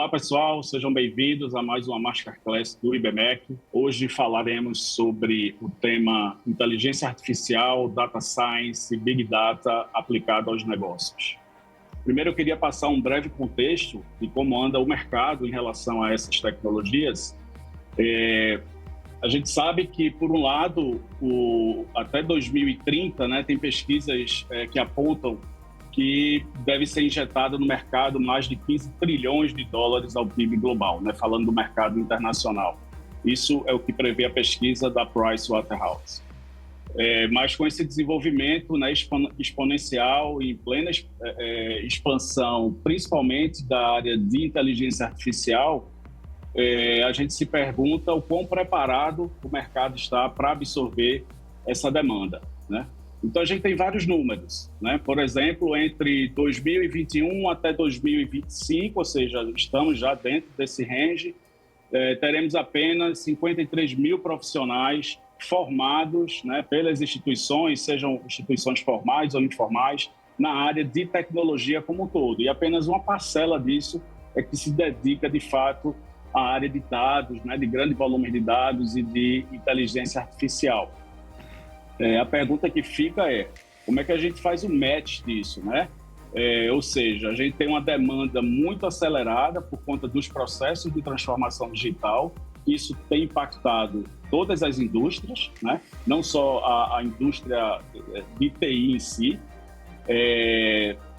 Olá pessoal, sejam bem-vindos a mais uma Masterclass do IBMEC. Hoje falaremos sobre o tema Inteligência Artificial, Data Science e Big Data aplicado aos negócios. Primeiro eu queria passar um breve contexto de como anda o mercado em relação a essas tecnologias. A gente sabe que, por um lado, até 2030, tem pesquisas que apontam que deve ser injetada no mercado mais de 15 trilhões de dólares ao PIB global, falando do mercado internacional. Isso é o que prevê a pesquisa da Pricewaterhouse. Mas com esse desenvolvimento exponencial e em plena expansão, principalmente da área de inteligência artificial, a gente se pergunta o quão preparado o mercado está para absorver essa demanda, Então, a gente tem vários números, Por exemplo, entre 2021 até 2025, ou seja, estamos já dentro desse range, teremos apenas 53 mil profissionais formados pelas instituições, sejam instituições formais ou informais, na área de tecnologia como um todo. E apenas uma parcela disso é que se dedica, de fato, à área de dados, de grande volume de dados e de inteligência artificial. A pergunta que fica é, como é que a gente faz o match disso, Ou seja, a gente tem uma demanda muito acelerada por conta dos processos de transformação digital. Isso tem impactado todas as indústrias, Não só a indústria de TI em si.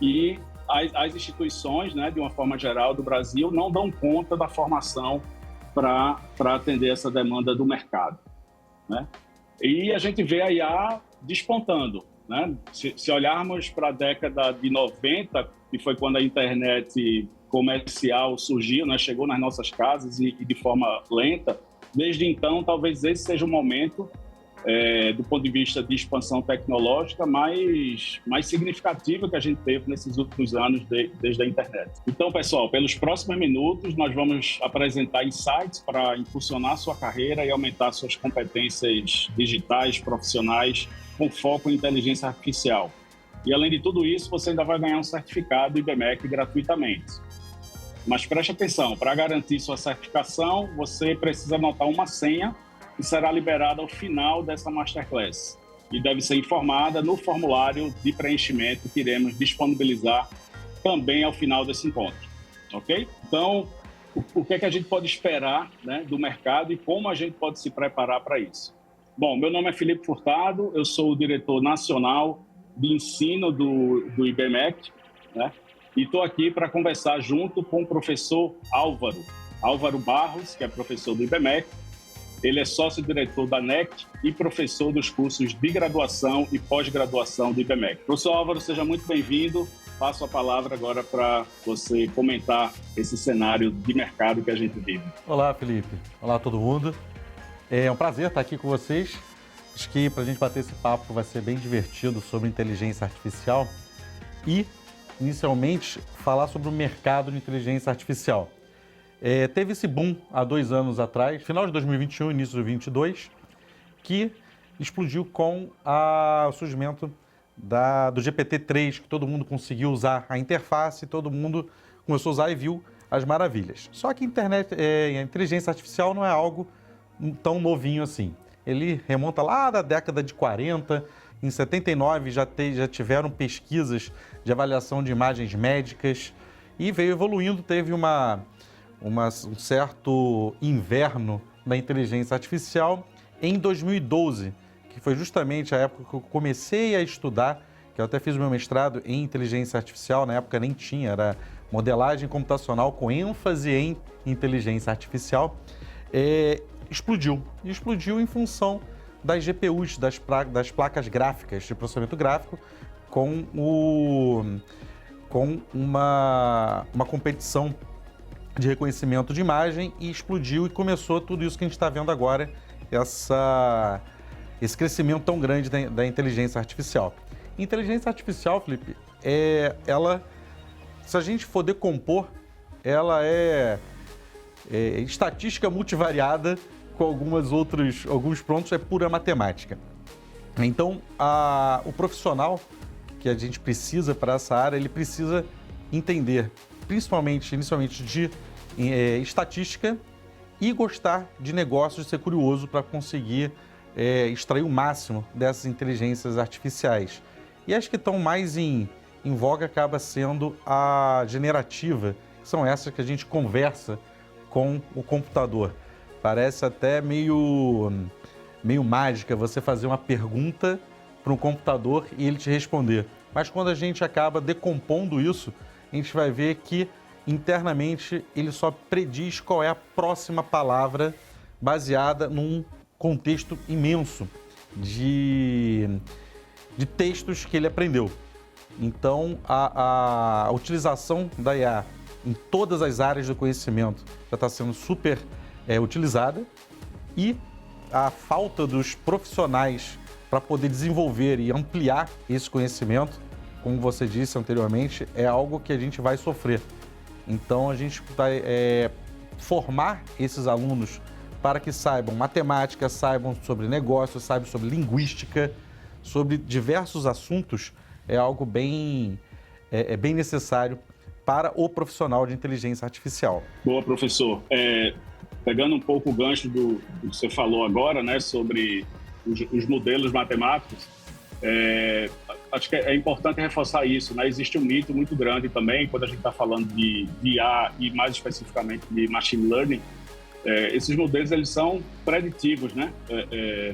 E as instituições, de uma forma geral, do Brasil, não dão conta da formação para atender essa demanda do mercado, E a gente vê a IA despontando, Se olharmos para a década de 90, que foi quando a internet comercial surgiu, chegou nas nossas casas e de forma lenta, desde então, talvez esse seja o momento, do ponto de vista de expansão tecnológica, mais significativa que a gente teve nesses últimos anos desde a internet. Então, pessoal, pelos próximos minutos, nós vamos apresentar insights para impulsionar sua carreira e aumentar suas competências digitais, profissionais, com foco em inteligência artificial. E, além de tudo isso, você ainda vai ganhar um certificado IBMEC gratuitamente. Mas preste atenção, para garantir sua certificação, você precisa anotar uma senha que será liberada ao final dessa Masterclass e deve ser informada no formulário de preenchimento que iremos disponibilizar também ao final desse encontro, ok? Então, o que é que a gente pode esperar do mercado e como a gente pode se preparar para isso? Bom, meu nome é Felipe Furtado, eu sou o diretor nacional de ensino do IBMEC, E estou aqui para conversar junto com o professor Álvaro Barros, que é professor do IBMEC. Ele é sócio-diretor da NEC e professor dos cursos de graduação e pós-graduação do IBMEC. Professor Álvaro, seja muito bem-vindo. Passo a palavra agora para você comentar esse cenário de mercado que a gente vive. Olá, Felipe. Olá, todo mundo. É um prazer estar aqui com vocês. Acho que para a gente bater esse papo vai ser bem divertido sobre inteligência artificial e, inicialmente, falar sobre o mercado de inteligência artificial. Teve esse boom há 2 anos atrás, final de 2021, início de 2022, que explodiu com o surgimento do GPT-3, que todo mundo conseguiu usar a interface, todo mundo começou a usar e viu as maravilhas. Só que a inteligência artificial não é algo tão novinho assim. Ele remonta lá da década de 40, em 79 já tiveram pesquisas de avaliação de imagens médicas e veio evoluindo, teve um certo inverno da inteligência artificial em 2012, que foi justamente a época que eu comecei a estudar, que eu até fiz o meu mestrado em inteligência artificial, na época nem tinha, era modelagem computacional com ênfase em inteligência artificial, explodiu em função das GPUs, das placas gráficas de processamento gráfico, com uma competição de reconhecimento de imagem e explodiu e começou tudo isso que a gente está vendo agora, esse crescimento tão grande da inteligência artificial. Inteligência artificial, Felipe, se a gente for decompor, ela é estatística multivariada com alguns pontos, é pura matemática. Então, o profissional que a gente precisa para essa área, ele precisa entender, inicialmente, de estatística e gostar de negócios, ser curioso para conseguir extrair o máximo dessas inteligências artificiais. E as que estão mais em voga acaba sendo a generativa, que são essas que a gente conversa com o computador. Parece até meio mágica você fazer uma pergunta para um computador e ele te responder. Mas quando a gente acaba decompondo isso, a gente vai ver que internamente ele só prediz qual é a próxima palavra baseada num contexto imenso de textos que ele aprendeu. Então, a utilização da IA em todas as áreas do conhecimento já está sendo super utilizada e a falta dos profissionais para poder desenvolver e ampliar esse conhecimento, como você disse anteriormente, é algo que a gente vai sofrer. Então, a gente vai formar esses alunos para que saibam matemática, saibam sobre negócios, saibam sobre linguística, sobre diversos assuntos, é algo bem necessário para o profissional de inteligência artificial. Boa, professor. Pegando um pouco o gancho do que você falou agora, né, sobre os modelos matemáticos, acho que é importante reforçar isso, né? Existe um mito muito grande também, quando a gente está falando de IA e mais especificamente de machine learning. Esses modelos, eles são preditivos, né?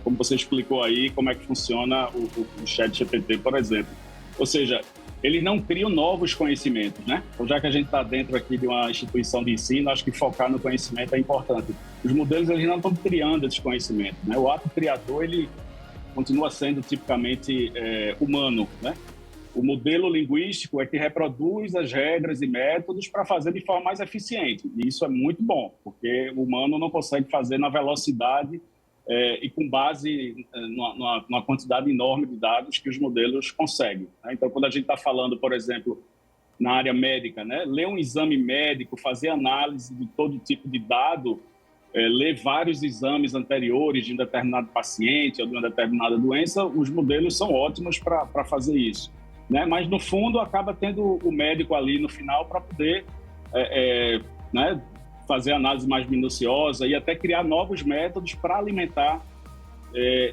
Como você explicou aí, como é que funciona o ChatGPT, por exemplo. Ou seja, eles não criam novos conhecimentos, né? Então, já que a gente está dentro aqui de uma instituição de ensino, acho que focar no conhecimento é importante. Os modelos, eles não estão criando esses conhecimentos, né? O ato criador, ele continua sendo tipicamente humano, né? O modelo linguístico é que reproduz as regras e métodos para fazer de forma mais eficiente. E isso é muito bom, porque o humano não consegue fazer na velocidade e com base numa quantidade enorme de dados que os modelos conseguem, né? Então, quando a gente está falando, por exemplo, na área médica, né? Ler um exame médico, fazer análise de todo tipo de dado, ler vários exames anteriores de um determinado paciente ou de uma determinada doença, os modelos são ótimos para fazer isso, né? Mas, no fundo, acaba tendo o médico ali no final para poder né, fazer análise mais minuciosa e até criar novos métodos para alimentar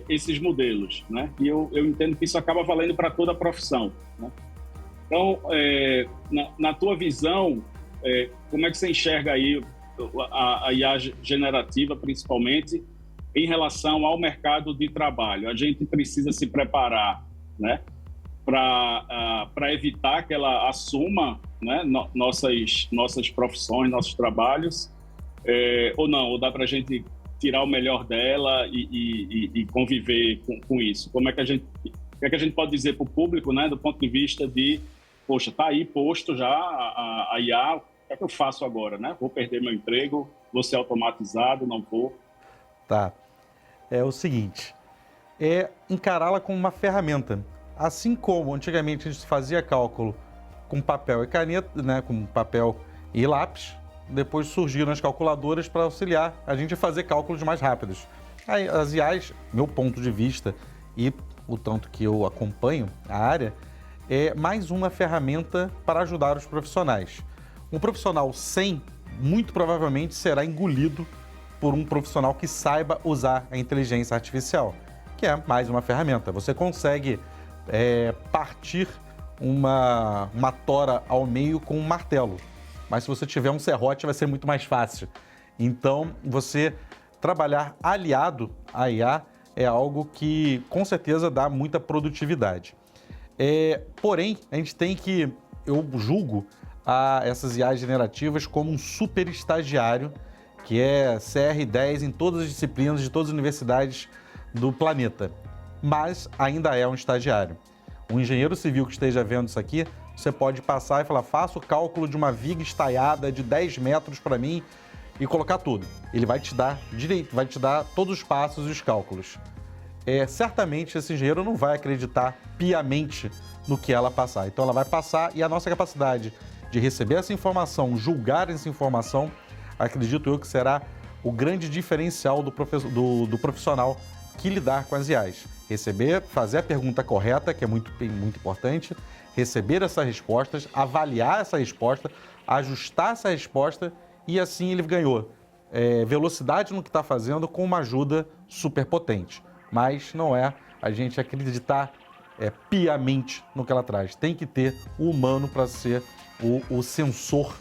esses modelos, né? E eu entendo que isso acaba valendo para toda a profissão, né? Então, na tua visão, como é que você enxerga aí a IA generativa, principalmente, em relação ao mercado de trabalho? A gente precisa se preparar, né, para evitar que ela assuma, né, nossas profissões, nossos trabalhos, ou não? Ou dá para a gente tirar o melhor dela e conviver com isso? O que é que a gente pode dizer para o público, né, do ponto de vista de, poxa, está aí posto já a IA, o que é que eu faço agora, né? Vou perder meu emprego, vou ser automatizado, não vou? Tá. É o seguinte, encará-la como uma ferramenta. Assim como antigamente a gente fazia cálculo com papel e caneta, né, com papel e lápis, depois surgiram as calculadoras para auxiliar a gente a fazer cálculos mais rápidos. Aí, as IAs, meu ponto de vista e o tanto que eu acompanho a área, é mais uma ferramenta para ajudar os profissionais. Um profissional sem, muito provavelmente, será engolido por um profissional que saiba usar a inteligência artificial, que é mais uma ferramenta. Você consegue partir uma tora ao meio com um martelo, mas se você tiver um serrote vai ser muito mais fácil. Então, você trabalhar aliado à IA é algo que com certeza dá muita produtividade. Porém, a gente tem que, eu julgo essas IAs generativas como um super estagiário, que é CR10 em todas as disciplinas de todas as universidades do planeta, mas ainda é um estagiário. Um engenheiro civil que esteja vendo isso aqui, você pode passar e falar, faça o cálculo de uma viga estaiada de 10 metros para mim e colocar tudo. Ele vai te dar direito, vai te dar todos os passos e os cálculos. Certamente esse engenheiro não vai acreditar piamente no que ela passar. Então ela vai passar e a nossa capacidade de receber essa informação, julgar essa informação, acredito eu que será o grande diferencial do profissional que lidar com as IAs. Receber, fazer a pergunta correta, que é muito, muito importante, receber essas respostas, avaliar essa resposta, ajustar essa resposta e assim ele ganhou velocidade no que está fazendo com uma ajuda super potente. Mas não é a gente acreditar piamente no que ela traz. Tem que ter o humano para ser o sensor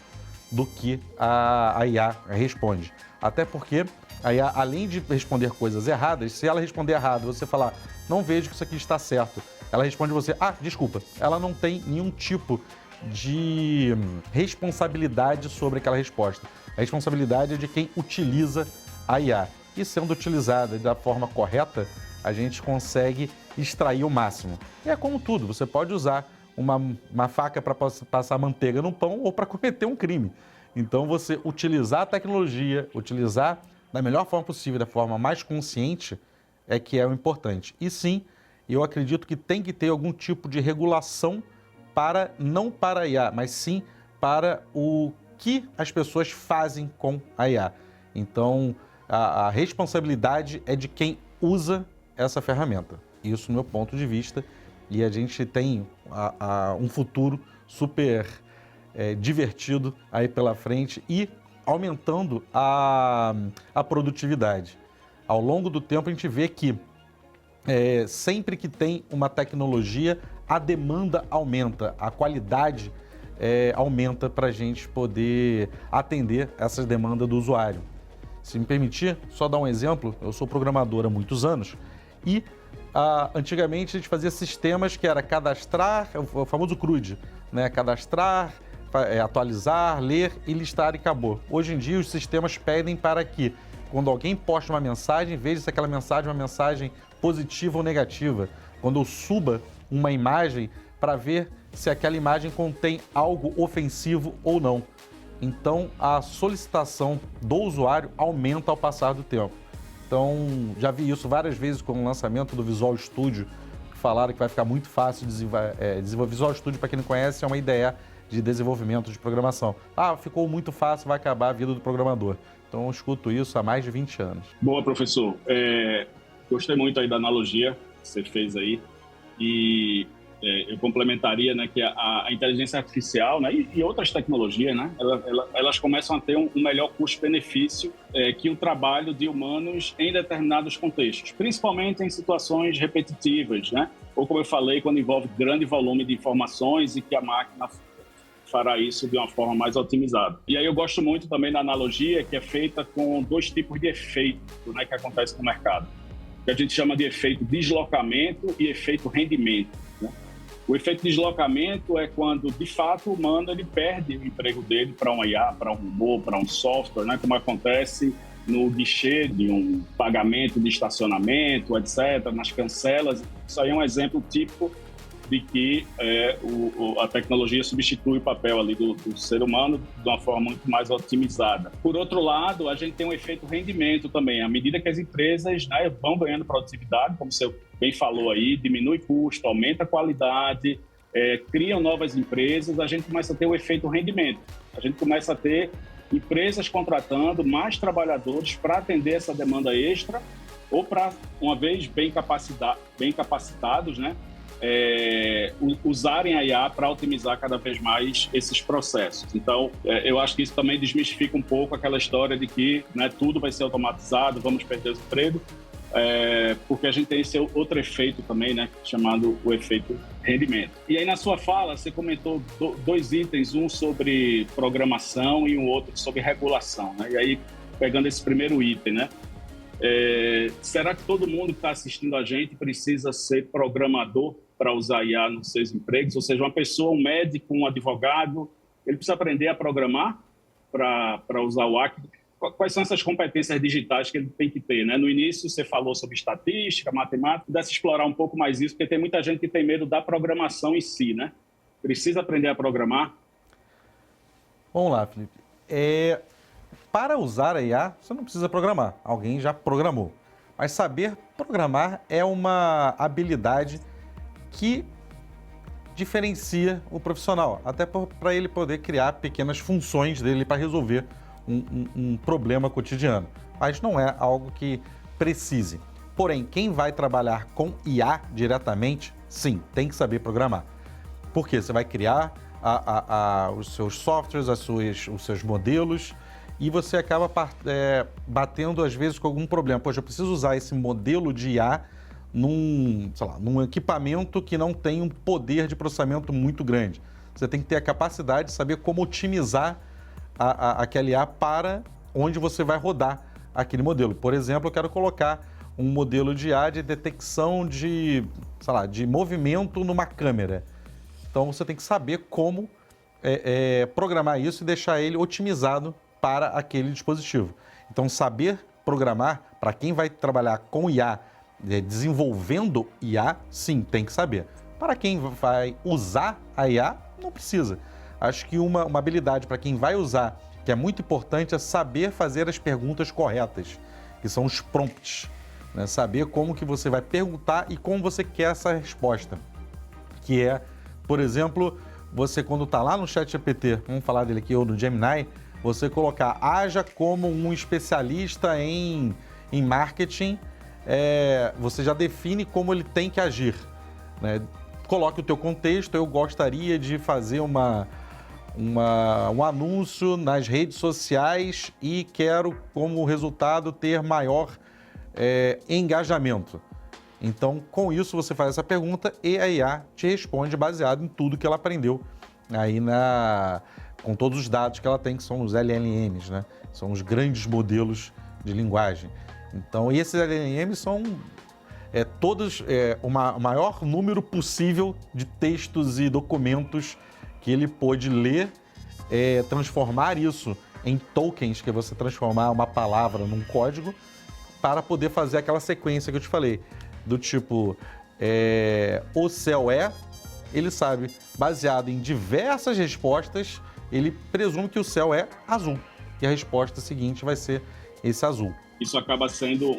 do que a IA responde. Até porque a IA, além de responder coisas erradas, se ela responder errado, você falar, não vejo que isso aqui está certo, ela responde você, desculpa. Ela não tem nenhum tipo de responsabilidade sobre aquela resposta. A responsabilidade é de quem utiliza a IA. E sendo utilizada da forma correta, a gente consegue extrair o máximo. E é como tudo, você pode usar uma faca para passar manteiga no pão ou para cometer um crime. Então, você utilizar a tecnologia, utilizar da melhor forma possível, da forma mais consciente, é que é o importante. E sim, eu acredito que tem que ter algum tipo de regulação não para a IA, mas sim para o que as pessoas fazem com a IA. Então, a responsabilidade é de quem usa essa ferramenta. Isso no meu ponto de vista. E a gente tem um futuro super divertido aí pela frente e aumentando a produtividade. Ao longo do tempo, a gente vê que sempre que tem uma tecnologia, a demanda aumenta, a qualidade aumenta para a gente poder atender essa demanda do usuário. Se me permitir, só dar um exemplo, eu sou programador há muitos anos e antigamente a gente fazia sistemas que era cadastrar, o famoso CRUD, né? Cadastrar, atualizar, ler e listar e acabou. Hoje em dia os sistemas pedem para que quando alguém posta uma mensagem, veja se aquela mensagem é uma mensagem positiva ou negativa. Quando eu suba uma imagem para ver se aquela imagem contém algo ofensivo ou não. Então, a solicitação do usuário aumenta ao passar do tempo. Então, já vi isso várias vezes com o lançamento do Visual Studio, que falaram que vai ficar muito fácil desenvolver. Visual Studio, para quem não conhece, é uma IDE de desenvolvimento de programação. Ficou muito fácil, vai acabar a vida do programador. Então, eu escuto isso há mais de 20 anos. Boa, professor. Gostei muito aí da analogia que você fez aí. E eu complementaria, né, que a inteligência artificial, né, e outras tecnologias, né, elas começam a ter um melhor custo-benefício que o trabalho de humanos em determinados contextos, principalmente em situações repetitivas, né, ou como eu falei, quando envolve grande volume de informações e que a máquina fará isso de uma forma mais otimizada. E aí eu gosto muito também da analogia que é feita com dois tipos de efeito, né, que acontece no mercado, que a gente chama de efeito deslocamento e efeito rendimento, né? O efeito deslocamento é quando, de fato, o humano ele perde o emprego dele para uma IA, para um robô, para um software, né? Como acontece no guichê de um pagamento de estacionamento, etc., nas cancelas. Isso aí é um exemplo típico de que a tecnologia substitui o papel ali do ser humano de uma forma muito mais otimizada. Por outro lado, a gente tem um efeito rendimento também. À medida que as empresas, né, vão ganhando produtividade, como você bem falou aí, diminui custo, aumenta a qualidade, criam novas empresas, a gente começa a ter o efeito rendimento. A gente começa a ter empresas contratando mais trabalhadores para atender essa demanda extra ou para, uma vez bem capacitados, né, usarem a IA para otimizar cada vez mais esses processos. Então, eu acho que isso também desmistifica um pouco aquela história de que, né, tudo vai ser automatizado, vamos perder o emprego, porque a gente tem esse outro efeito também, né, chamado o efeito rendimento. E aí, na sua fala, você comentou dois itens, um sobre programação e um outro sobre regulação, né? E aí, pegando esse primeiro item, né, será que todo mundo que está assistindo a gente precisa ser programador para usar IA nos seus empregos? Ou seja, uma pessoa, um médico, um advogado, ele precisa aprender a programar para usar o IA? Quais são essas competências digitais que ele tem que ter, né? No início, você falou sobre estatística, matemática, pudesse explorar um pouco mais isso, porque tem muita gente que tem medo da programação em si, né? Precisa aprender a programar? Vamos lá, Felipe. Para usar a IA, você não precisa programar. Alguém já programou. Mas saber programar é uma habilidade que diferencia o profissional, até para ele poder criar pequenas funções dele para resolver um problema cotidiano. Mas não é algo que precise. Porém, quem vai trabalhar com IA diretamente, sim, tem que saber programar. Porque você vai criar os seus softwares, os seus modelos, e você acaba batendo, às vezes, com algum problema. Poxa, eu preciso usar esse modelo de IA num equipamento que não tem um poder de processamento muito grande. Você tem que ter a capacidade de saber como otimizar aquela IA para onde você vai rodar aquele modelo. Por exemplo, eu quero colocar um modelo de IA de detecção de movimento numa câmera. Então, você tem que saber como programar isso e deixar ele otimizado para aquele dispositivo. Então, saber programar, para quem vai trabalhar com IA, desenvolvendo IA, sim, tem que saber. Para quem vai usar a IA, não precisa. Acho que uma habilidade para quem vai usar, que é muito importante, é saber fazer as perguntas corretas, que são os prompts. Né? Saber como que você vai perguntar e como você quer essa resposta. Que é, por exemplo, você quando está lá no ChatGPT, vamos falar dele aqui, ou no Gemini, você colocar, haja como um especialista em marketing, você já define como ele tem que agir. Né? Coloque o teu contexto, eu gostaria de fazer um anúncio nas redes sociais e quero, como resultado, ter maior engajamento. Então, com isso, você faz essa pergunta e a IA te responde baseado em tudo que ela aprendeu aí com todos os dados que ela tem, que são os LLMs, né? São os grandes modelos de linguagem. Então, esses LLMs são todos o maior número possível de textos e documentos que ele pôde ler, transformar isso em tokens, que é você transformar uma palavra num código, para poder fazer aquela sequência que eu te falei, do tipo, o céu ele sabe, baseado em diversas respostas, ele presume que o céu é azul, e a resposta seguinte vai ser esse azul. Isso acaba sendo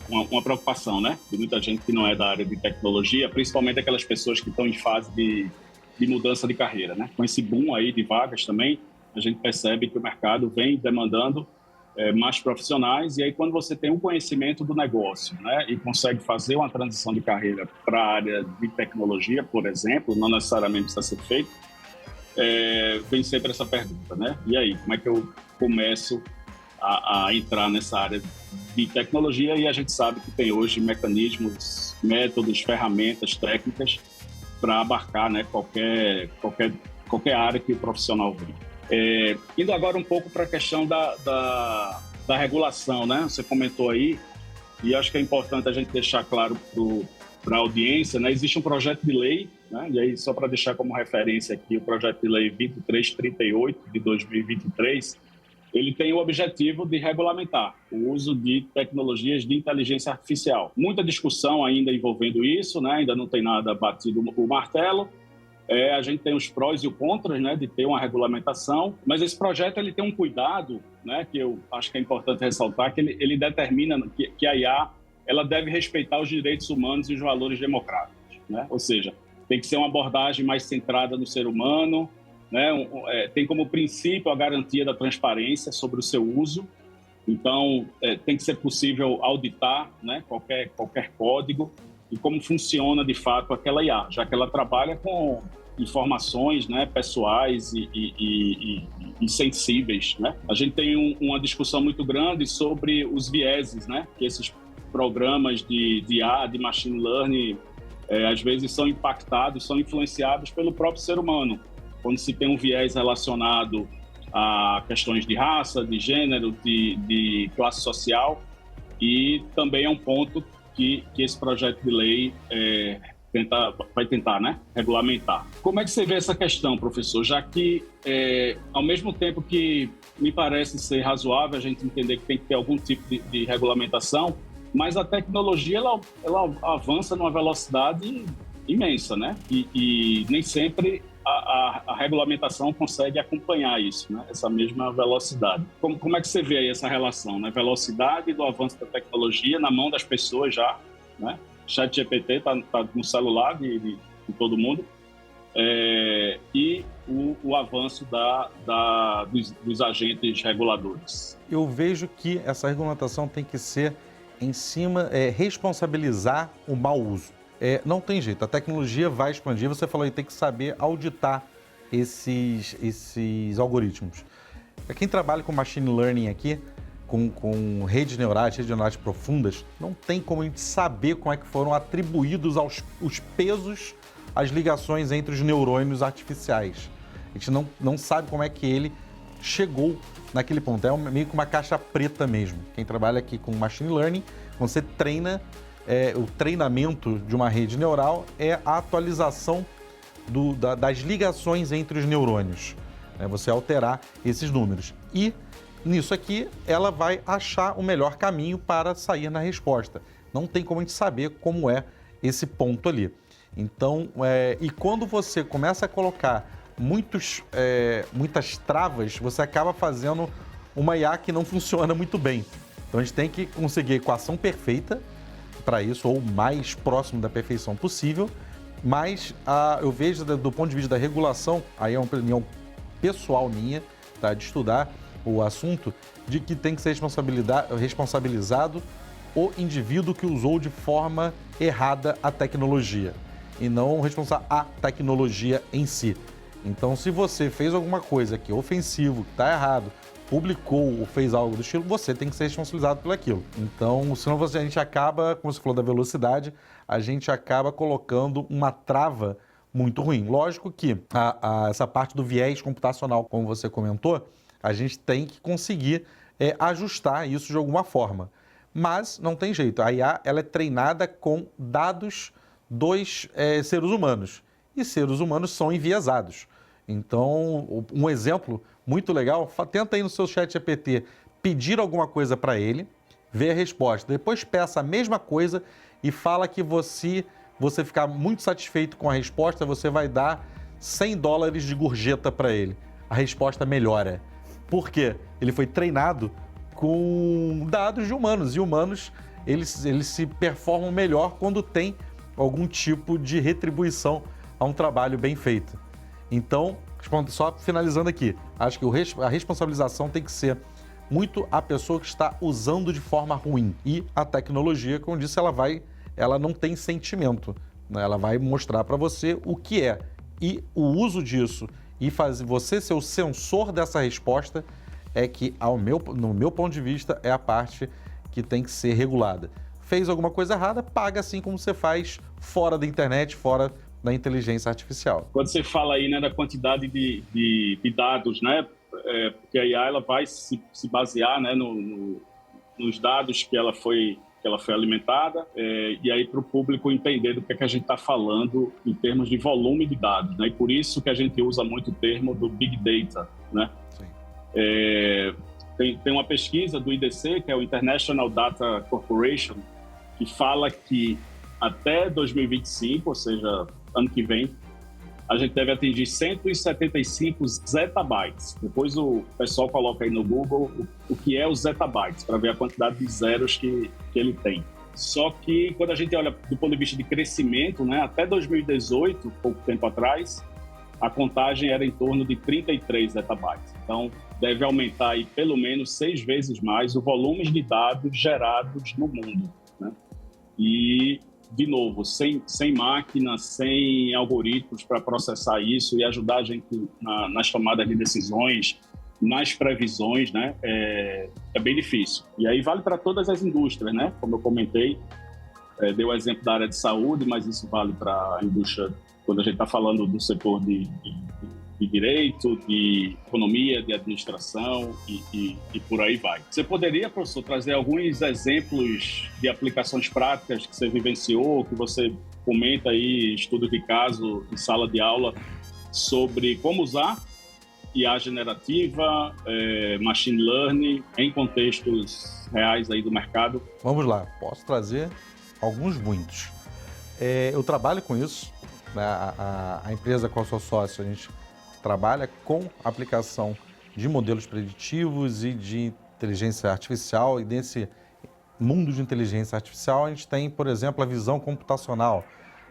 uma preocupação, né? De muita gente que não é da área de tecnologia, principalmente aquelas pessoas que estão em fase de mudança de carreira, né? Com esse boom aí de vagas também, a gente percebe que o mercado vem demandando mais profissionais, e aí quando você tem um conhecimento do negócio, né, e consegue fazer uma transição de carreira para a área de tecnologia, por exemplo, não necessariamente precisa ser feito, vem sempre essa pergunta, né? E aí, como é que eu começo a entrar nessa área de tecnologia? E a gente sabe que tem hoje mecanismos, métodos, ferramentas, técnicas para abarcar, né, qualquer área que o profissional vem. Indo agora um pouco para a questão da regulação, né? Você comentou aí, e acho que é importante a gente deixar claro para a audiência, né? Existe um projeto de lei, né? E aí, só para deixar como referência aqui, o projeto de lei 2338 de 2023, ele tem o objetivo de regulamentar o uso de tecnologias de inteligência artificial. Muita discussão ainda envolvendo isso, né? Ainda não tem nada batido o martelo. A gente tem os prós e os contras, né, de ter uma regulamentação, mas esse projeto ele tem um cuidado, né, que eu acho que é importante ressaltar, que ele determina que a IA ela deve respeitar os direitos humanos e os valores democráticos, né? Ou seja, tem que ser uma abordagem mais centrada no ser humano, né? Tem como princípio a garantia da transparência sobre o seu uso. Então, tem que ser possível auditar, né, qualquer código e como funciona de fato aquela IA, já que ela trabalha com informações, né, pessoais e sensíveis, né? A gente tem uma discussão muito grande sobre os vieses, né, que esses programas de IA, de machine learning, às vezes são impactados, são influenciados pelo próprio ser humano, quando se tem um viés relacionado a questões de raça, de gênero, de classe social, e também é um ponto que esse projeto de lei vai tentar, né, regulamentar. Como é que você vê essa questão, professor? Já que, ao mesmo tempo que me parece ser razoável a gente entender que tem que ter algum tipo de regulamentação, mas a tecnologia ela avança numa velocidade imensa, né? E nem sempre a regulamentação consegue acompanhar isso, né? Essa mesma velocidade. Como é que você vê aí essa relação, né? Velocidade do avanço da tecnologia na mão das pessoas já, né? ChatGPT está no celular de todo mundo, e o avanço dos agentes reguladores. Eu vejo que essa regulamentação tem que ser em cima, responsabilizar o mau uso. Não tem jeito, a tecnologia vai expandir, você falou aí, tem que saber auditar esses algoritmos. quem trabalha com machine learning aqui, com redes neurais profundas, não tem como a gente saber como é que foram atribuídos os pesos, as ligações entre os neurônios artificiais. A gente não sabe como é que ele chegou naquele ponto. É meio que uma caixa preta mesmo. Quem trabalha aqui com machine learning, quando você treina, o treinamento de uma rede neural é a atualização das ligações entre os neurônios. Você alterar esses números. E nisso aqui, ela vai achar o melhor caminho para sair na resposta. Não tem como a gente saber como é esse ponto ali. Então, e quando você começa a colocar muitas travas, você acaba fazendo uma IA que não funciona muito bem. Então, a gente tem que conseguir a equação perfeita para isso, ou o mais próximo da perfeição possível, mas eu vejo, do ponto de vista da regulação, aí é uma opinião pessoal minha, tá, de estudar o assunto, de que tem que ser responsabilizado o indivíduo que usou de forma errada a tecnologia, e não responsabilizar a tecnologia em si. Então, se você fez alguma coisa que é ofensivo, que está errado, publicou ou fez algo do estilo, você tem que ser responsabilizado por aquilo. Então, senão a gente acaba, como você falou da velocidade, a gente acaba colocando uma trava muito ruim. Lógico que essa parte do viés computacional, como você comentou, a gente tem que conseguir ajustar isso de alguma forma. Mas não tem jeito. A IA ela é treinada com dados dos seres humanos. E seres humanos são enviesados. Então, um exemplo muito legal, tenta aí no seu chat GPT pedir alguma coisa para ele, ver a resposta. Depois peça a mesma coisa e fala que você ficar muito satisfeito com a resposta, você vai dar $100 de gorjeta para ele. A resposta melhora. Por quê? Ele foi treinado com dados de humanos. E humanos, eles se performam melhor quando tem algum tipo de retribuição a um trabalho bem feito. Então, só finalizando aqui, acho que a responsabilização tem que ser muito a pessoa que está usando de forma ruim. E a tecnologia, como eu disse, ela não tem sentimento, né? Ela vai mostrar para você o que é. E o uso disso e fazer você ser o sensor dessa resposta é que, no meu ponto de vista, é a parte que tem que ser regulada. Fez alguma coisa errada, paga assim como você faz fora da internet, fora da inteligência artificial. Quando você fala aí, né, da quantidade de dados, né, porque a IA ela vai se basear, né, nos dados que ela foi alimentada, e aí para o público entender do que é que a gente está falando em termos de volume de dados, né, e por isso que a gente usa muito o termo do Big Data, né. Sim. Tem uma pesquisa do IDC, que é o International Data Corporation, que fala que até 2025, ou seja, ano que vem, a gente deve atingir 175 zettabytes. Depois o pessoal coloca aí no Google o que é os zettabytes, para ver a quantidade de zeros que ele tem. Só que quando a gente olha do ponto de vista de crescimento, né, até 2018, pouco tempo atrás, a contagem era em torno de 33 zettabytes. Então, deve aumentar aí pelo menos 6 vezes mais o volume de dados gerados no mundo, né? E, de novo, sem máquina, sem algoritmos para processar isso e ajudar a gente nas tomadas de decisões, nas previsões, né? É bem difícil. E aí vale para todas as indústrias, né? Como eu comentei, deu o exemplo da área de saúde, mas isso vale para a indústria quando a gente está falando do setor de direito, de economia, de administração e por aí vai. Você poderia, professor, trazer alguns exemplos de aplicações práticas que você vivenciou, que você comenta aí, estudo de caso em sala de aula, sobre como usar IA generativa, machine learning, em contextos reais aí do mercado? Vamos lá, posso trazer muitos. Eu trabalho com isso, né? A empresa com a sua sócia, a gente trabalha com aplicação de modelos preditivos e de inteligência artificial, e nesse mundo de inteligência artificial a gente tem, por exemplo, a visão computacional,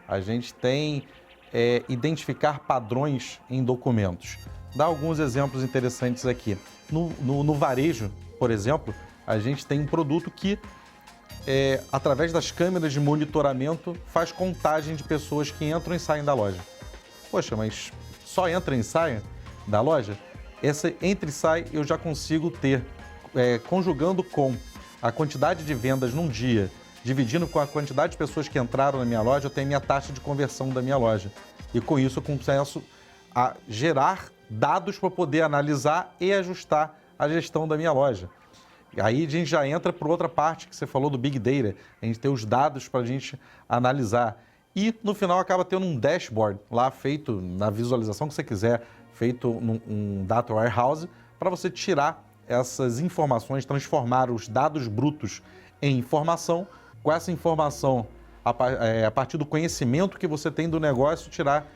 a gente tem identificar padrões em documentos. Dá alguns exemplos interessantes aqui. No varejo, por exemplo, a gente tem um produto que, através das câmeras de monitoramento, faz contagem de pessoas que entram e saem da loja. Poxa, mas só entra e sai da loja? esse entra e sai eu já consigo ter, conjugando com a quantidade de vendas num dia, dividindo com a quantidade de pessoas que entraram na minha loja, eu tenho a minha taxa de conversão da minha loja. E com isso eu começo a gerar dados para poder analisar e ajustar a gestão da minha loja. E aí a gente já entra para outra parte que você falou do Big Data, a gente tem os dados para a gente analisar. E no final acaba tendo um dashboard lá feito na visualização que você quiser, feito num Data Warehouse, para você tirar essas informações, transformar os dados brutos em informação. Com essa informação, a partir do conhecimento que você tem do negócio, tirar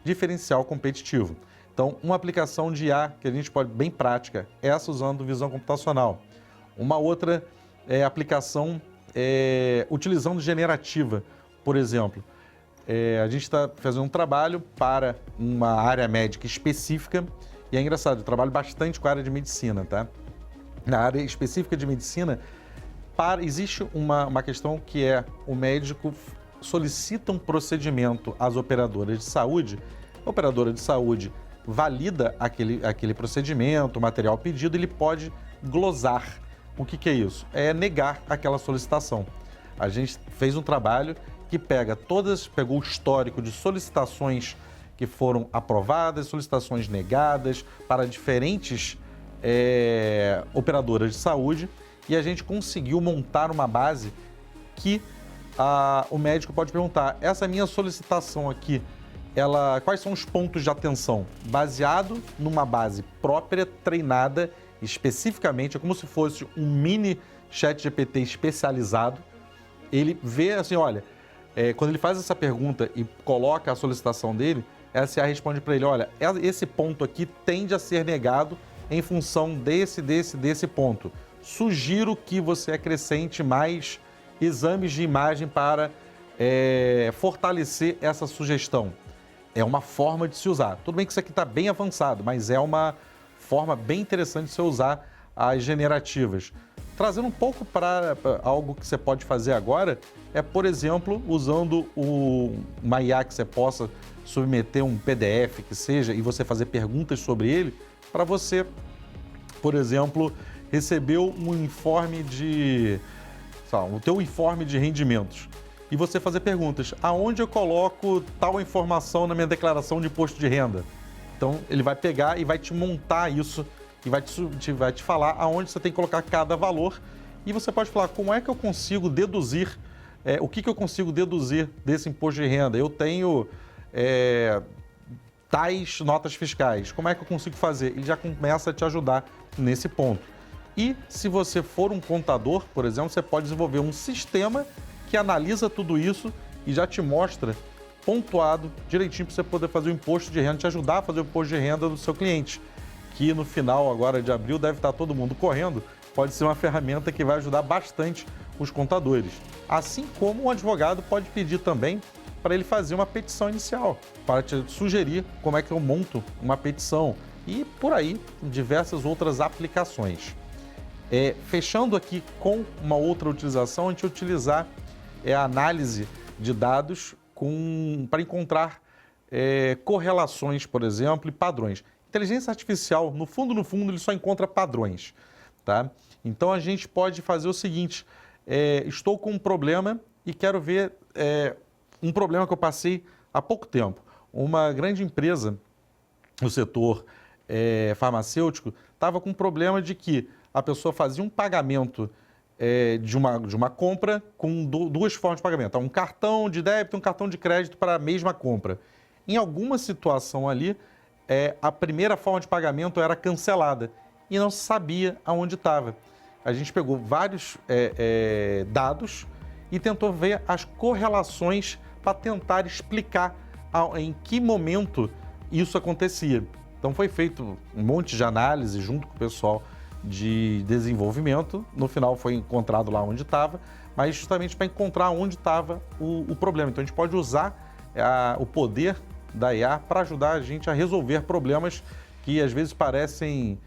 diferencial competitivo. Então, uma aplicação de IA que a gente pode, bem prática, essa usando visão computacional. Uma outra aplicação utilizando generativa, por exemplo. A gente está fazendo um trabalho para uma área médica específica e é engraçado, eu trabalho bastante com a área de medicina, tá? Na área específica de medicina, existe uma questão que o médico solicita um procedimento às operadoras de saúde, a operadora de saúde valida aquele procedimento, o material pedido, ele pode glosar. O que é isso? É negar aquela solicitação. A gente fez um trabalho que pegou o histórico de solicitações que foram aprovadas, solicitações negadas para diferentes operadoras de saúde, e a gente conseguiu montar uma base que o médico pode perguntar: essa minha solicitação aqui, quais são os pontos de atenção? Baseado numa base própria, treinada especificamente, é como se fosse um mini ChatGPT especializado. Ele vê assim, olha, quando ele faz essa pergunta e coloca a solicitação dele, a SA responde para ele: olha, esse ponto aqui tende a ser negado em função desse ponto. Sugiro que você acrescente mais exames de imagem para fortalecer essa sugestão. É uma forma de se usar. Tudo bem que isso aqui está bem avançado, mas é uma forma bem interessante de você usar as generativas. Trazendo um pouco para algo que você pode fazer agora, por exemplo, usando uma IA que você possa submeter um PDF que seja e você fazer perguntas sobre ele, para você, por exemplo, receber um informe o teu informe de rendimentos e você fazer perguntas: aonde eu coloco tal informação na minha declaração de imposto de renda? Então, ele vai pegar e vai te montar isso e vai te falar aonde você tem que colocar cada valor, e você pode falar: como é que eu consigo deduzir, o que eu consigo deduzir desse imposto de renda? Eu tenho tais notas fiscais, como é que eu consigo fazer? Ele já começa a te ajudar nesse ponto. E se você for um contador, por exemplo, você pode desenvolver um sistema que analisa tudo isso e já te mostra pontuado direitinho para você poder fazer o imposto de renda, te ajudar a fazer o imposto de renda do seu cliente, que no final agora de abril deve estar todo mundo correndo. Pode ser uma ferramenta que vai ajudar bastante os contadores. Assim como um advogado pode pedir também para ele fazer uma petição inicial, para te sugerir como é que eu monto uma petição e por aí diversas outras aplicações. Fechando aqui com uma outra utilização, a gente utilizar a análise de dados para encontrar correlações, por exemplo, e padrões. Inteligência artificial, no fundo, ele só encontra padrões, tá? Então, a gente pode fazer o seguinte: estou com um problema e quero ver um problema que eu passei há pouco tempo. Uma grande empresa no setor farmacêutico estava com um problema de que a pessoa fazia um pagamento de uma compra com duas formas de pagamento. Um cartão de débito e um cartão de crédito para a mesma compra. Em alguma situação ali, a primeira forma de pagamento era cancelada e não se sabia aonde estava. A gente pegou vários dados e tentou ver as correlações para tentar explicar em que momento isso acontecia. Então foi feito um monte de análise junto com o pessoal de desenvolvimento. No final foi encontrado lá onde estava, mas justamente para encontrar onde estava o problema. Então a gente pode usar o poder da IA para ajudar a gente a resolver problemas que às vezes parecem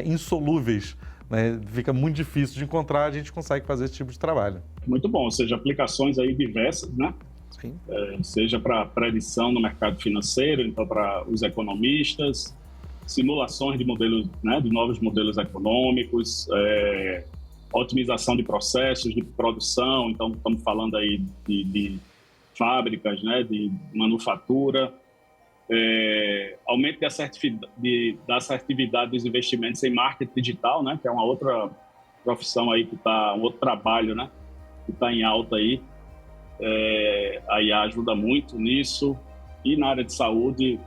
insolúveis, né? Fica muito difícil de encontrar, a gente consegue fazer esse tipo de trabalho. Muito bom, ou seja, aplicações aí diversas, né? Sim. Seja para predição no mercado financeiro, então para os economistas, simulações de modelos, né, de novos modelos econômicos, otimização de processos de produção. Então, estamos falando aí de fábricas, né, de manufatura, aumento da assertividade dos investimentos em marketing digital, né, que é uma outra profissão aí que está, um outro trabalho, né, que está em alta aí. A IA ajuda muito nisso. E na área de saúde,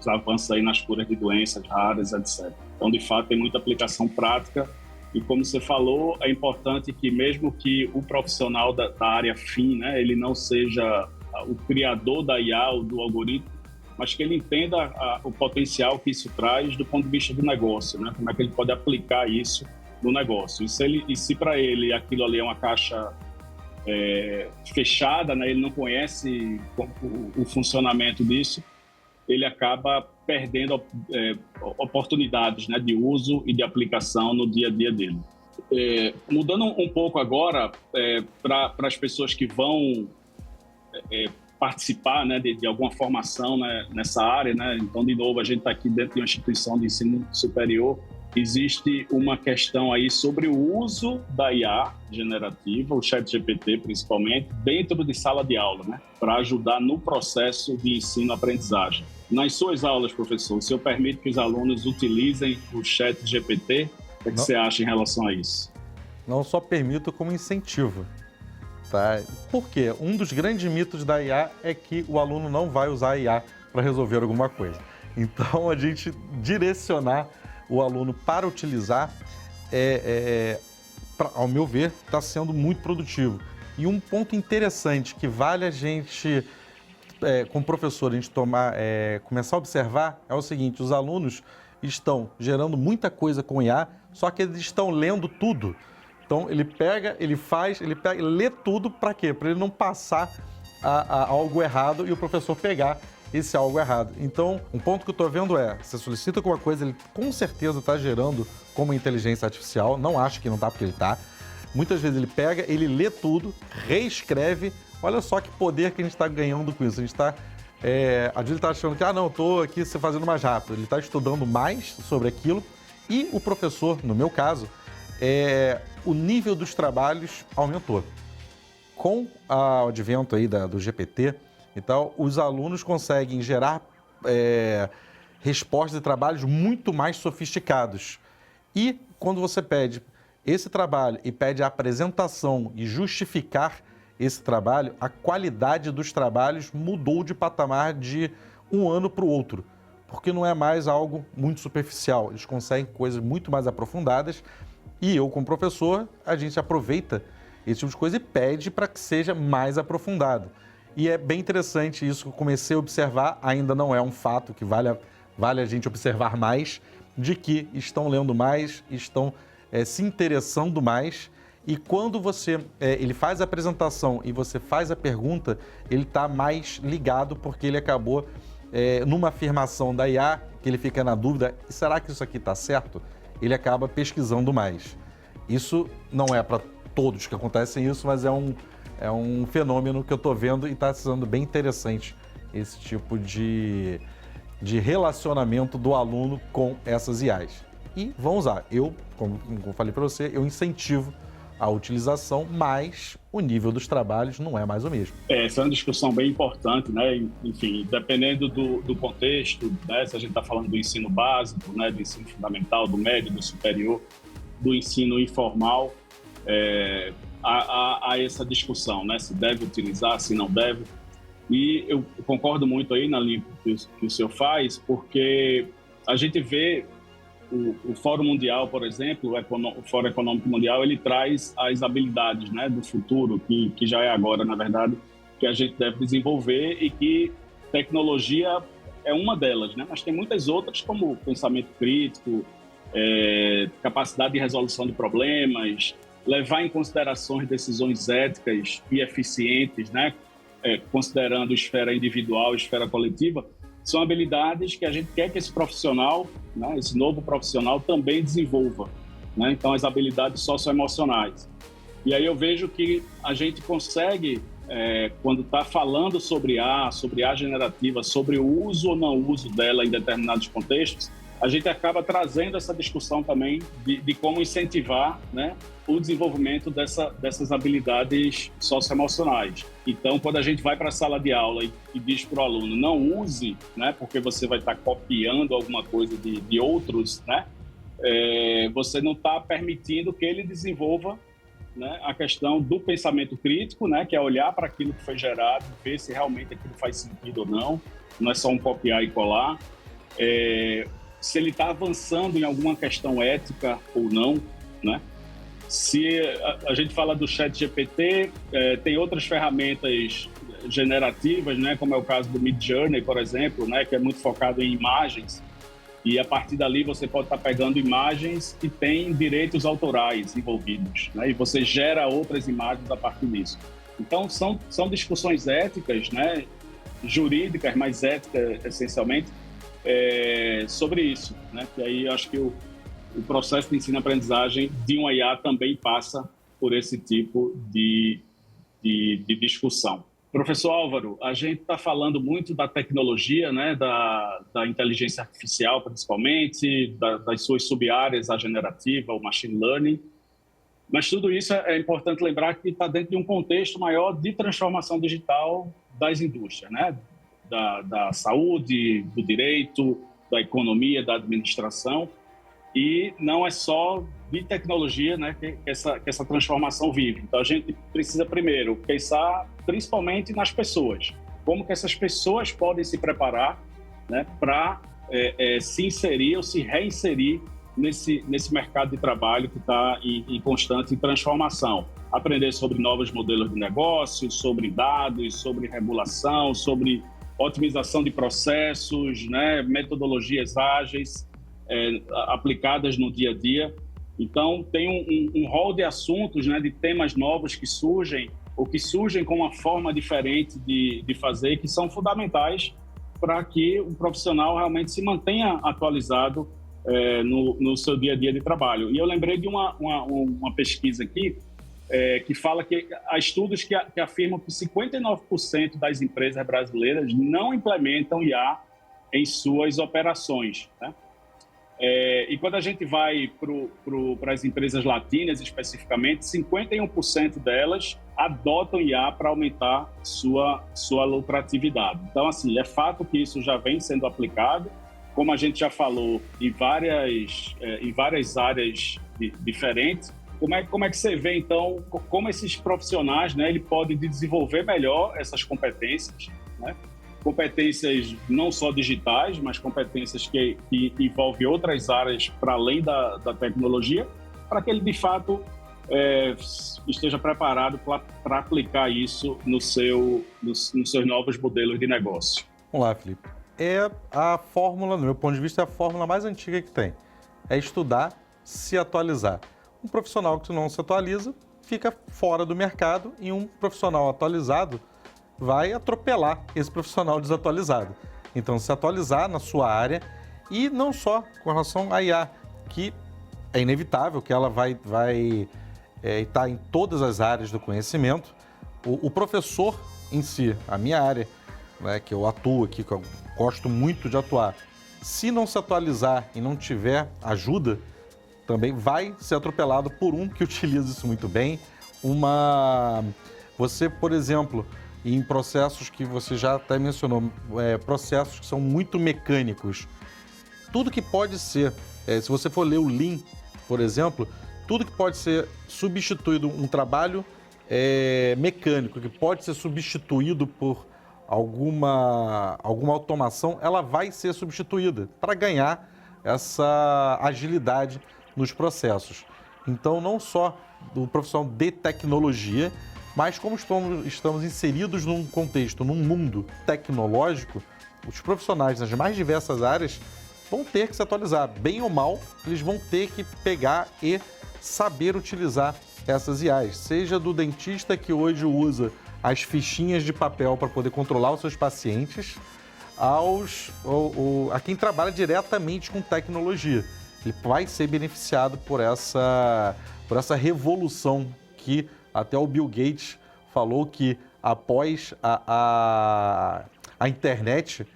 os avanços aí nas curas de doenças raras, etc. Então, de fato, tem muita aplicação prática. E como você falou, é importante que mesmo que o profissional da área fim, né, ele não seja o criador da IA ou do algoritmo, mas que ele entenda o potencial que isso traz do ponto de vista do negócio, né? Como é que ele pode aplicar isso no negócio. E se para ele aquilo ali é uma caixa fechada, né, ele não conhece o funcionamento disso, ele acaba perdendo oportunidades, né, de uso e de aplicação no dia a dia dele. Mudando um pouco agora para as pessoas que vão participar, né, de alguma formação, né, nessa área, né? Então, de novo, a gente está aqui dentro de uma instituição de ensino superior. Existe uma questão aí sobre o uso da IA generativa, o ChatGPT principalmente, dentro de sala de aula, né, para ajudar no processo de ensino-aprendizagem. Nas suas aulas, professor, o senhor permite que os alunos utilizem o ChatGPT? O que você acha em relação a isso? Não só permito, como incentivo. Tá? Por quê? Um dos grandes mitos da IA é que o aluno não vai usar a IA para resolver alguma coisa. Então, a gente direcionar o aluno para utilizar, ao meu ver, está sendo muito produtivo. E um ponto interessante que vale a gente, como professor, a gente começar a observar é o seguinte: os alunos estão gerando muita coisa com IA, só que eles estão lendo tudo. Então, ele pega, ele lê tudo para quê? Para ele não passar a algo errado e o professor pegar esse algo errado. Então, um ponto que eu estou vendo você solicita alguma coisa, ele com certeza está gerando como inteligência artificial, não acho que não está, porque ele está. Muitas vezes ele pega, ele lê tudo, reescreve. Olha só que poder que a gente está ganhando com isso. A gente está... a gente está achando que, não, eu estou aqui fazendo mais rápido. Ele está estudando mais sobre aquilo e o professor, no meu caso, o nível dos trabalhos aumentou. Com o advento aí do GPT, então, os alunos conseguem gerar respostas de trabalhos muito mais sofisticados. E quando você pede esse trabalho e pede a apresentação e justificar esse trabalho, a qualidade dos trabalhos mudou de patamar de um ano para o outro, porque não é mais algo muito superficial. Eles conseguem coisas muito mais aprofundadas e eu, como professor, a gente aproveita esse tipo de coisa e pede para que seja mais aprofundado. E é bem interessante isso que eu comecei a observar, ainda não é um fato que vale a gente observar mais, de que estão lendo mais, estão se interessando mais. E quando ele faz a apresentação e você faz a pergunta, ele está mais ligado porque ele acabou numa afirmação da IA, que ele fica na dúvida, será que isso aqui está certo? Ele acaba pesquisando mais. Isso não é para todos que acontecem isso, mas é um fenômeno que eu estou vendo e está sendo bem interessante esse tipo de relacionamento do aluno com essas IAs. E vão usar. Eu, como falei para você, eu incentivo a utilização, mas o nível dos trabalhos não é mais o mesmo. Essa é uma discussão bem importante, né? Enfim, dependendo do contexto, né? Se a gente está falando do ensino básico, né? Do ensino fundamental, do médio, do superior, do ensino informal, há essa discussão, né? Se deve utilizar, se não deve. E eu concordo muito aí na linha que o senhor faz, porque a gente vê o Fórum Mundial, por exemplo, o Fórum Econômico Mundial, ele traz as habilidades, né, do futuro, que já é agora, na verdade, que a gente deve desenvolver e que tecnologia é uma delas, né? Mas tem muitas outras, como pensamento crítico, capacidade de resolução de problemas, levar em consideração decisões éticas e eficientes, né? Considerando esfera individual, esfera coletiva, são habilidades que a gente quer que esse profissional, né, esse novo profissional também desenvolva, né? Então, as habilidades socioemocionais. E aí eu vejo que a gente consegue, quando está falando sobre a generativa, sobre o uso ou não uso dela em determinados contextos, a gente acaba trazendo essa discussão também de como incentivar, né, o desenvolvimento dessas habilidades socioemocionais. Então, quando a gente vai para a sala de aula e diz para o aluno, não use, né, porque você vai estar copiando alguma coisa de outros, né, você não está permitindo que ele desenvolva, né, a questão do pensamento crítico, né, que é olhar para aquilo que foi gerado, ver se realmente aquilo faz sentido ou não é só um copiar e colar. Se ele está avançando em alguma questão ética ou não, né? Se a gente fala do ChatGPT, tem outras ferramentas generativas, né, como é o caso do Midjourney, por exemplo, né, que é muito focado em imagens, e a partir dali você pode estar pegando imagens que têm direitos autorais envolvidos, né, e você gera outras imagens a partir disso. Então, são discussões éticas, né, jurídicas, mas éticas essencialmente, sobre isso, né, que aí eu acho que o processo de ensino-aprendizagem de uma IA também passa por esse tipo de discussão. Professor Álvaro, a gente está falando muito da tecnologia, né, da inteligência artificial, principalmente, das suas sub-áreas, a generativa, o machine learning, mas tudo isso é importante lembrar que está dentro de um contexto maior de transformação digital das indústrias, né, da saúde, do direito, da economia, da administração, e não é só de tecnologia, né, que essa transformação vive. Então, a gente precisa, primeiro, pensar principalmente nas pessoas. Como que essas pessoas podem se preparar, né, para se inserir ou se reinserir nesse mercado de trabalho que está em constante transformação. Aprender sobre novos modelos de negócio, sobre dados, sobre regulação, sobre otimização de processos, né, metodologias ágeis, aplicadas no dia a dia. Então, tem um rol de assuntos, né, de temas novos que surgem, ou que surgem com uma forma diferente de fazer, que são fundamentais para que o profissional realmente se mantenha atualizado no seu dia a dia de trabalho. E eu lembrei de uma pesquisa aqui, que fala que há estudos que afirmam que 59% das empresas brasileiras não implementam IA em suas operações, né? E quando a gente vai para as empresas latinas, especificamente, 51% delas adotam IA para aumentar sua lucratividade. Então, assim, é fato que isso já vem sendo aplicado, como a gente já falou, em várias áreas diferentes. Como é que você vê, então, como esses profissionais, né, ele pode desenvolver melhor essas competências, né? Competências não só digitais, mas competências que envolvem outras áreas para além da tecnologia, para que ele, de fato, esteja preparado para aplicar isso nos seus novos modelos de negócio. Vamos lá, Felipe. É a fórmula, no meu ponto de vista, é a fórmula mais antiga que tem. É estudar, se atualizar. Um profissional que não se atualiza fica fora do mercado e um profissional atualizado vai atropelar esse profissional desatualizado. Então, se atualizar na sua área e não só com relação à IA, que é inevitável que ela vai estar em todas as áreas do conhecimento. O professor em si, a minha área, né, que eu atuo aqui, que eu gosto muito de atuar, se não se atualizar e não tiver ajuda, também vai ser atropelado por um que utiliza isso muito bem. Você, por exemplo, em processos que você já até mencionou, processos que são muito mecânicos. Tudo que pode ser, se você for ler o Lean, por exemplo, tudo que pode ser substituído, um trabalho mecânico, que pode ser substituído por alguma automação, ela vai ser substituída para ganhar essa agilidade nos processos. Então, não só do profissional de tecnologia, mas como estamos inseridos num contexto, num mundo tecnológico, os profissionais nas mais diversas áreas vão ter que se atualizar. Bem ou mal, eles vão ter que pegar e saber utilizar essas IAs. Seja do dentista que hoje usa as fichinhas de papel para poder controlar os seus pacientes, a quem trabalha diretamente com tecnologia. Ele vai ser beneficiado por essa revolução que até o Bill Gates falou que após a internet,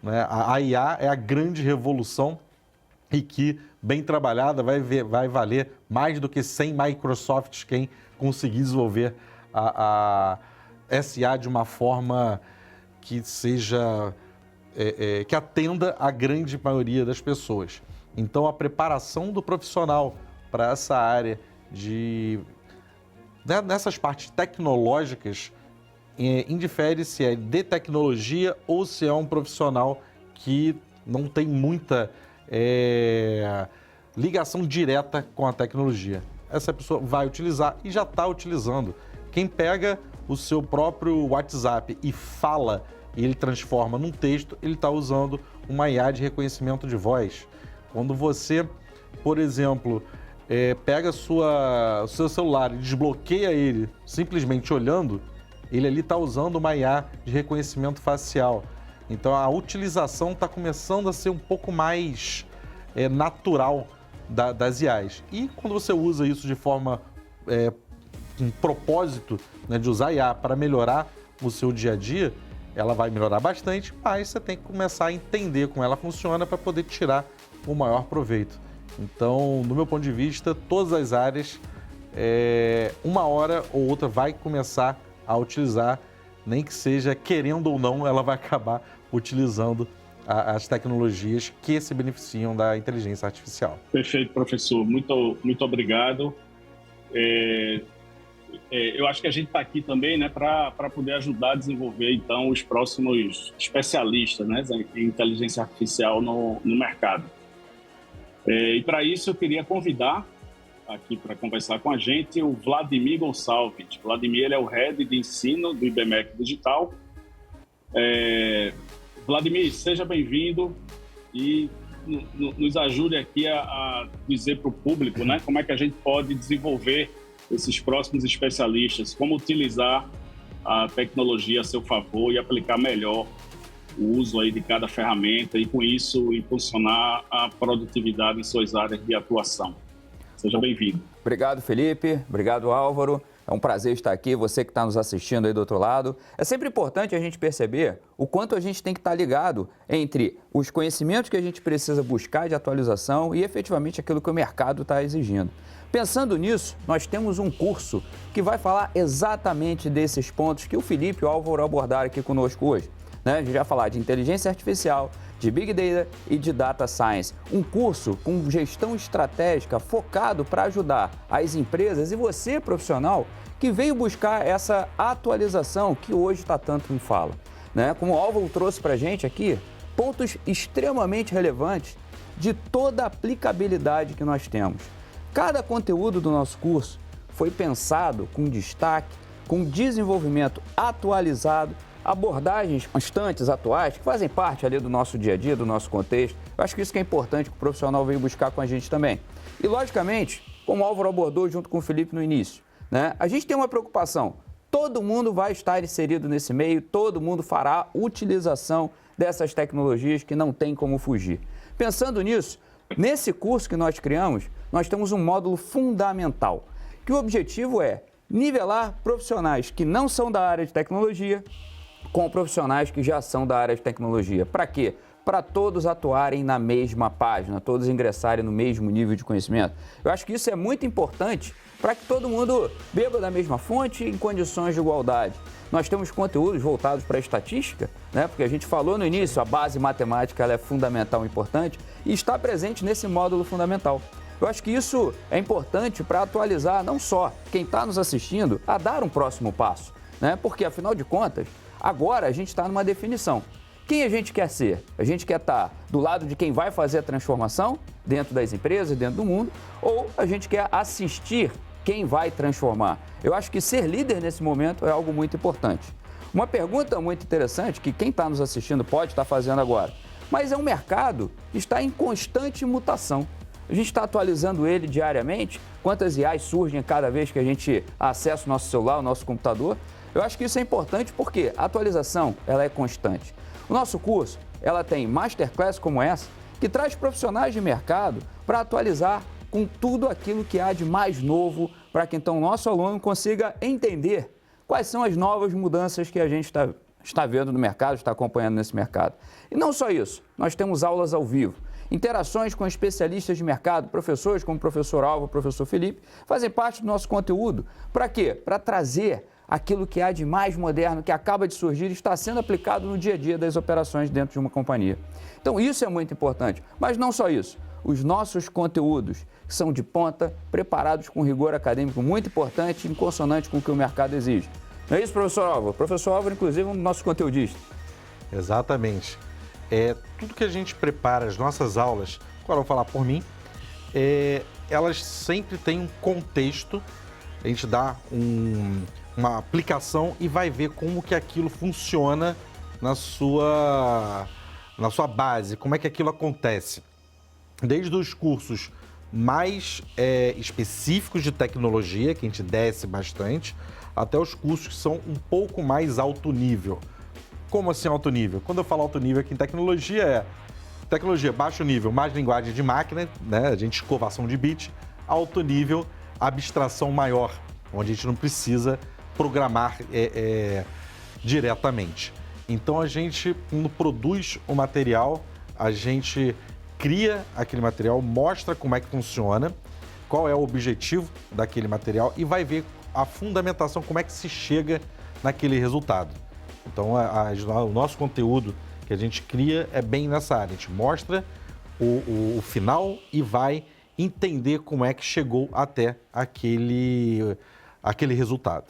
né, a IA é a grande revolução e que, bem trabalhada, vai valer mais do que 100 Microsofts quem conseguir desenvolver a SA de uma forma que seja, que atenda a grande maioria das pessoas. Então, a preparação do profissional para essa área nessas partes tecnológicas, indifere se é de tecnologia ou se é um profissional que não tem muita ligação direta com a tecnologia. Essa pessoa vai utilizar e já está utilizando. Quem pega o seu próprio WhatsApp e fala e ele transforma num texto, ele está usando uma IA de reconhecimento de voz. Quando você, por exemplo, pega o seu celular e desbloqueia ele simplesmente olhando, ele ali está usando uma IA de reconhecimento facial. Então a utilização está começando a ser um pouco mais natural das IAs. E quando você usa isso de forma, com propósito, né, de usar IA para melhorar o seu dia a dia, ela vai melhorar bastante, mas você tem que começar a entender como ela funciona para poder tirar o maior proveito. Então, do meu ponto de vista, todas as áreas, uma hora ou outra vai começar a utilizar, nem que seja querendo ou não, ela vai acabar utilizando as tecnologias que se beneficiam da inteligência artificial. Perfeito, professor. Muito obrigado. Eu acho que a gente está aqui também, né, para poder ajudar a desenvolver, então, os próximos especialistas, né, em inteligência artificial no mercado. E para isso eu queria convidar aqui para conversar com a gente o Vladimir Gonçalves. Vladimir, ele é o Head de Ensino do IBMEC Digital. Vladimir, seja bem-vindo e nos ajude aqui a dizer para o público, né, como é que a gente pode desenvolver esses próximos especialistas, como utilizar a tecnologia a seu favor e aplicar melhor o uso aí de cada ferramenta e, com isso, impulsionar a produtividade em suas áreas de atuação. Seja bem-vindo. Obrigado, Felipe. Obrigado, Álvaro. É um prazer estar aqui, você que está nos assistindo aí do outro lado. É sempre importante a gente perceber o quanto a gente tem que estar ligado entre os conhecimentos que a gente precisa buscar de atualização e efetivamente aquilo que o mercado está exigindo. Pensando nisso, nós temos um curso que vai falar exatamente desses pontos que o Felipe e o Álvaro abordaram aqui conosco hoje. A gente vai falar de inteligência artificial, de Big Data e de Data Science. Um curso com gestão estratégica focado para ajudar as empresas e você, profissional, que veio buscar essa atualização que hoje está tanto em fala. Como o Álvaro trouxe para a gente aqui, pontos extremamente relevantes de toda a aplicabilidade que nós temos. Cada conteúdo do nosso curso foi pensado com destaque, com desenvolvimento atualizado, abordagens constantes, atuais, que fazem parte ali do nosso dia a dia, do nosso contexto. Eu acho que isso que é importante que o profissional veio buscar com a gente também. E, logicamente, como o Álvaro abordou junto com o Felipe no início, a gente tem uma preocupação. Todo mundo vai estar inserido nesse meio, todo mundo fará utilização dessas tecnologias que não tem como fugir. Pensando nisso, nesse curso que nós criamos, nós temos um módulo fundamental, que o objetivo é nivelar profissionais que não são da área de tecnologia com profissionais que já são da área de tecnologia. Para quê? Para todos atuarem na mesma página, todos ingressarem no mesmo nível de conhecimento. Eu acho que isso é muito importante para que todo mundo beba da mesma fonte em condições de igualdade. Nós temos conteúdos voltados para a estatística, porque a gente falou no início, a base matemática ela é fundamental e importante e está presente nesse módulo fundamental. Eu acho que isso é importante para atualizar não só quem está nos assistindo a dar um próximo passo, porque, afinal de contas, agora a gente está numa definição. Quem a gente quer ser? A gente quer estar do lado de quem vai fazer a transformação dentro das empresas, dentro do mundo, ou a gente quer assistir quem vai transformar? Eu acho que ser líder nesse momento é algo muito importante. Uma pergunta muito interessante que quem está nos assistindo pode estar fazendo agora, mas é um mercado que está em constante mutação. A gente está atualizando ele diariamente. Quantas IAs surgem cada vez que a gente acessa o nosso celular, o nosso computador? Eu acho que isso é importante porque a atualização ela é constante. O nosso curso ela tem masterclass como essa, que traz profissionais de mercado para atualizar com tudo aquilo que há de mais novo, para que então o nosso aluno consiga entender quais são as novas mudanças que a gente está vendo no mercado, está acompanhando nesse mercado. E não só isso, nós temos aulas ao vivo. Interações com especialistas de mercado, professores como o professor Álvaro, o professor Felipe, fazem parte do nosso conteúdo. Para quê? Para trazer aquilo que há de mais moderno, que acaba de surgir e está sendo aplicado no dia a dia das operações dentro de uma companhia. Então, isso é muito importante. Mas não só isso. Os nossos conteúdos são de ponta, preparados com rigor acadêmico muito importante, em consonante com o que o mercado exige. Não é isso, professor Álvaro? O professor Álvaro, inclusive, é um dos nossos conteudistas. Exatamente. Tudo que a gente prepara, as nossas aulas, agora eu vou falar por mim, elas sempre têm um contexto, a gente dá uma aplicação e vai ver como que aquilo funciona na sua base, como é que aquilo acontece. Desde os cursos mais específicos de tecnologia, que a gente desce bastante, até os cursos que são um pouco mais alto nível. Como assim alto nível? Quando eu falo alto nível aqui em tecnologia, tecnologia baixo nível, mais linguagem de máquina, né? A gente escovação de bit, alto nível, abstração maior, onde a gente não precisa programar diretamente. Então a gente, quando produz o material, a gente cria aquele material, mostra como é que funciona, qual é o objetivo daquele material e vai ver a fundamentação, como é que se chega naquele resultado. Então, o nosso conteúdo que a gente cria é bem nessa área. A gente mostra o final e vai entender como é que chegou até aquele resultado.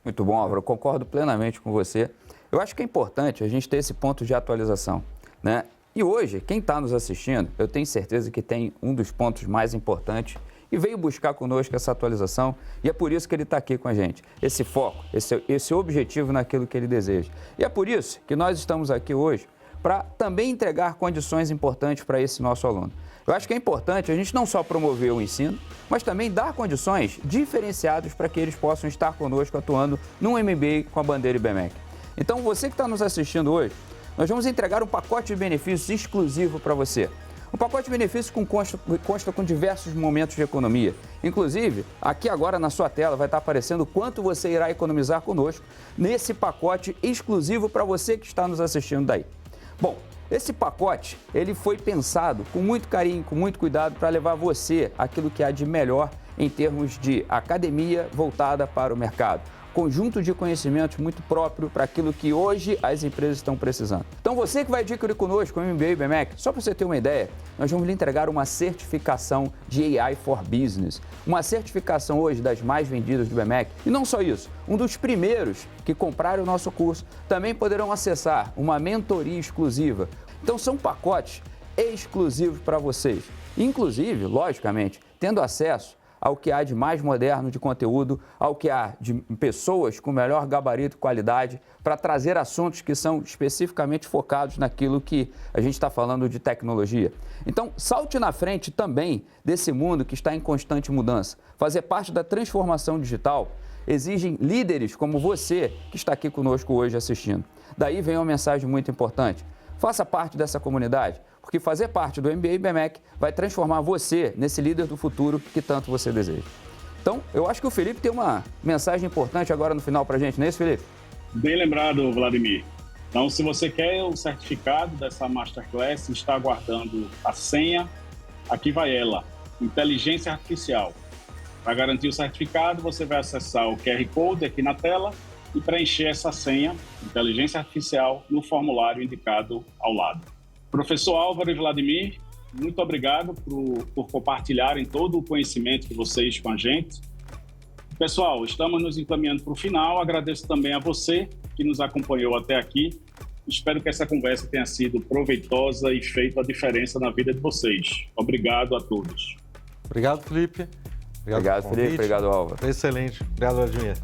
Muito bom, Álvaro. Eu concordo plenamente com você. Eu acho que é importante a gente ter esse ponto de atualização, né? E hoje, quem está nos assistindo, eu tenho certeza que tem um dos pontos mais importantes e veio buscar conosco essa atualização e é por isso que ele está aqui com a gente. Esse foco, esse objetivo naquilo que ele deseja. E é por isso que nós estamos aqui hoje para também entregar condições importantes para esse nosso aluno. Eu acho que é importante a gente não só promover o ensino, mas também dar condições diferenciadas para que eles possam estar conosco atuando num MBA com a bandeira IBMEC. Então, você que está nos assistindo hoje, nós vamos entregar um pacote de benefícios exclusivo para você. Um pacote de benefícios consta com diversos momentos de economia. Inclusive, aqui agora na sua tela vai estar aparecendo quanto você irá economizar conosco nesse pacote exclusivo para você que está nos assistindo daí. Bom, esse pacote ele foi pensado com muito carinho, com muito cuidado para levar você aquilo que há de melhor em termos de academia voltada para o mercado. Conjunto de conhecimentos muito próprio para aquilo que hoje as empresas estão precisando. Então, você que vai adquirir conosco o MBA IBMEC, só para você ter uma ideia, nós vamos lhe entregar uma certificação de AI for Business, uma certificação hoje das mais vendidas do IBMEC. E não só isso, um dos primeiros que comprarem o nosso curso também poderão acessar uma mentoria exclusiva. Então, são pacotes exclusivos para vocês. Inclusive, logicamente, tendo acesso ao que há de mais moderno de conteúdo, ao que há de pessoas com melhor gabarito e qualidade, para trazer assuntos que são especificamente focados naquilo que a gente está falando de tecnologia. Então, salte na frente também desse mundo que está em constante mudança. Fazer parte da transformação digital exigem líderes como você que está aqui conosco hoje assistindo. Daí vem uma mensagem muito importante. Faça parte dessa comunidade, porque fazer parte do MBA IBMEC vai transformar você nesse líder do futuro que tanto você deseja. Então, eu acho que o Felipe tem uma mensagem importante agora no final para a gente, não é isso, Felipe? Bem lembrado, Vladimir. Então, se você quer o certificado dessa Masterclass, está aguardando a senha, aqui vai ela, Inteligência Artificial. Para garantir o certificado, você vai acessar o QR Code aqui na tela e preencher essa senha, Inteligência Artificial, no formulário indicado ao lado. Professor Álvaro e Vladimir, muito obrigado por compartilharem todo o conhecimento de vocês com a gente. Pessoal, estamos nos encaminhando para o final. Agradeço também a você que nos acompanhou até aqui. Espero que essa conversa tenha sido proveitosa e feito a diferença na vida de vocês. Obrigado a todos. Obrigado, Felipe. Obrigado, Felipe. Obrigado, Álvaro. Excelente. Obrigado, Vladimir.